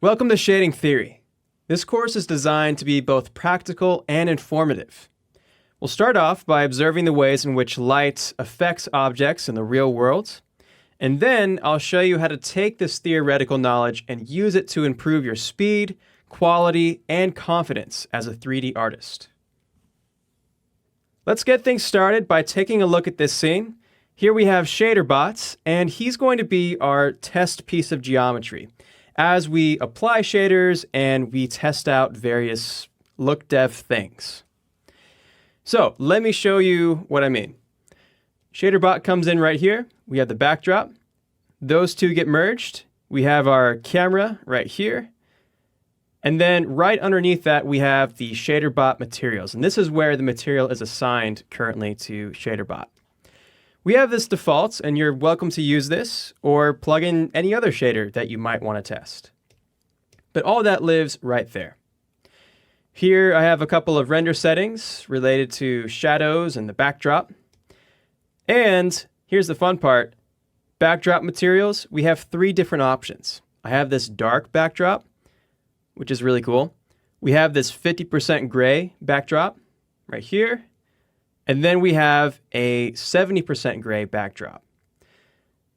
Welcome to Shading Theory. This course is designed to be both practical and informative. We'll start off by observing the ways in which light affects objects in the real world, and then I'll show you how to take this theoretical knowledge and use it to improve your speed, quality, and confidence as a 3D artist. Let's get things started by taking a look at this scene. Here we have ShaderBot, and he's going to be our test piece of geometry as we apply shaders and we test out various look dev things. So let me show you what I mean. ShaderBot comes in right here. We have the backdrop. Those two get merged. We have our camera right here. And then right underneath that, we have the ShaderBot materials. And this is where the material is assigned currently to ShaderBot. We have this default, and you're welcome to use this or plug in any other shader that you might want to test. But all that lives right there. Here I have a couple of render settings related to shadows and the backdrop. And here's the fun part. Backdrop materials, we have 3 different options. I have this dark backdrop, which is really cool. We have this 50% gray backdrop right here. And then we have a 70% gray backdrop.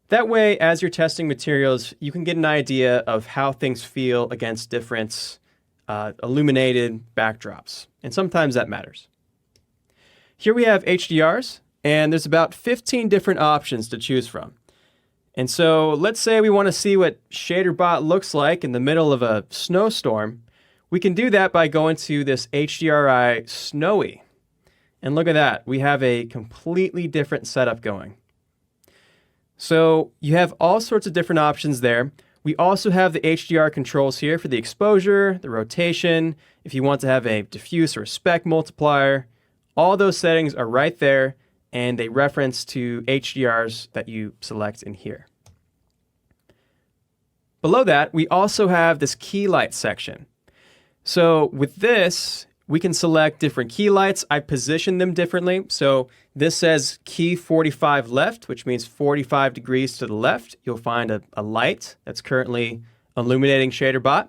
That way, as you're testing materials, you can get an idea of how things feel against different illuminated backdrops. And sometimes that matters. Here we have HDRs, and there's about 15 different options to choose from. And so let's say we want to see what ShaderBot looks like in the middle of a snowstorm. We can do that by going to this HDRI Snowy. And look at that, we have a completely different setup going. So you have all sorts of different options there. We also have the HDR controls here for the exposure, the rotation, if you want to have a diffuse or a spec multiplier. All those settings are right there, and they reference to HDRs that you select in here. Below that, we also have this key light section. So with this, we can select different key lights. I position them differently. So this says key 45 left, which means 45 degrees to the left. You'll find a light that's currently illuminating ShaderBot.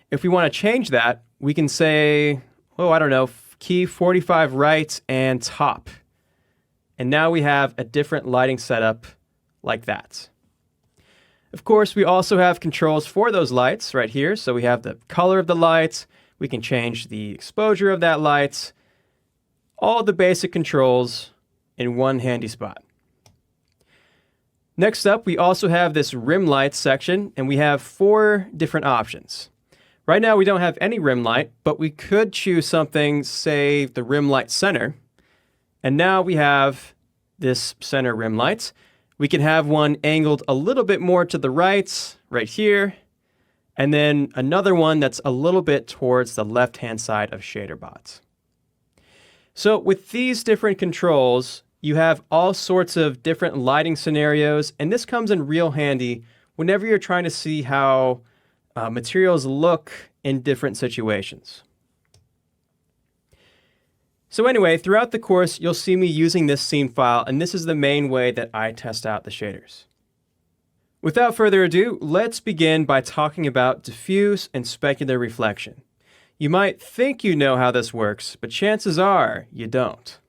If we want to change that, we can say, oh, I don't know, key 45 right and top. And now we have a different lighting setup like that. Of course, we also have controls for those lights right here. So we have the color of the lights. We can change the exposure of that light, all the basic controls in one handy spot. Next up, we also have this rim light section, and we have 4 different options. Right now, we don't have any rim light, but we could choose something, say the rim light center. And now we have this center rim light. We can have one angled a little bit more to the right here. And then another one that's a little bit towards the left-hand side of ShaderBot. So with these different controls, you have all sorts of different lighting scenarios, and this comes in real handy whenever you're trying to see how materials look in different situations. So anyway, throughout the course, you'll see me using this scene file, and this is the main way that I test out the shaders. Without further ado, let's begin by talking about diffuse and specular reflection. You might think you know how this works, but chances are you don't.